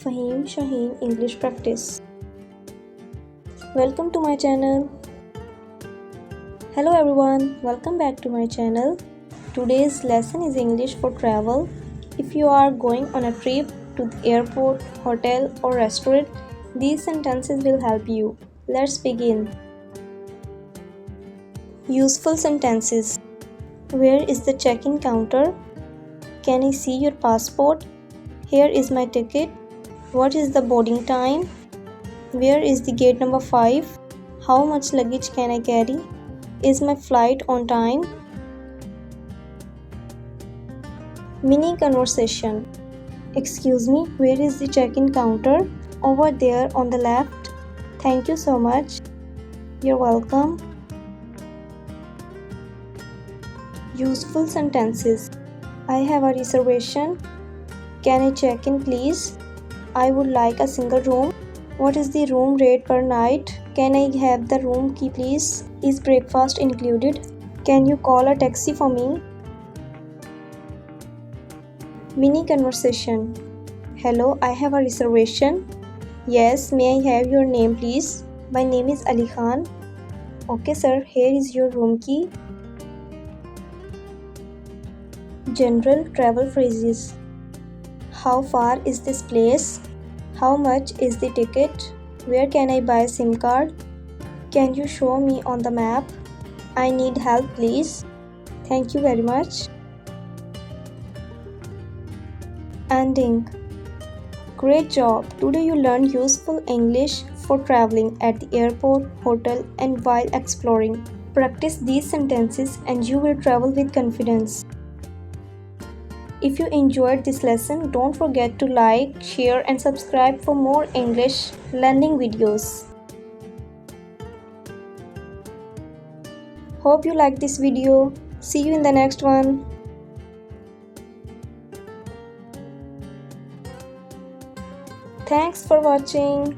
FaheemShaheen English Practice. Welcome to my channel. Hello everyone, welcome back to my channel. Today's lesson is English for travel. If you are going on a trip to the airport, hotel or restaurant, these sentences will help you. Let's begin. Useful sentences. Where is the check-in counter? Can I see your passport? Here is my ticket. What is the boarding time? Where is the gate number 5? How much luggage can I carry? Is my flight on time? Mini conversation. Excuse me, where is the check-in counter? Over there on the left. Thank you so much. You're welcome. Useful sentences. I have a reservation. Can I check in please? I would like a single room. What is the room rate per night? Can I have the room key please? Is breakfast included? Can you call a taxi for me? Mini conversation. Hello, I have a reservation. Yes, may I have your name please? My name is Ali Khan. Okay sir, here is your room key. General travel phrases. How far is this place? How much is the ticket? Where can I buy a SIM card? Can you show me on the map? I need help please. Thank you very much. Ending. Great job! Today you learned useful English for traveling at the airport, hotel and while exploring. Practice these sentences and you will travel with confidence. If you enjoyed this lesson, don't forget to like, share and subscribe for more English learning videos. Hope you liked this video. See you in the next one. Thanks for watching.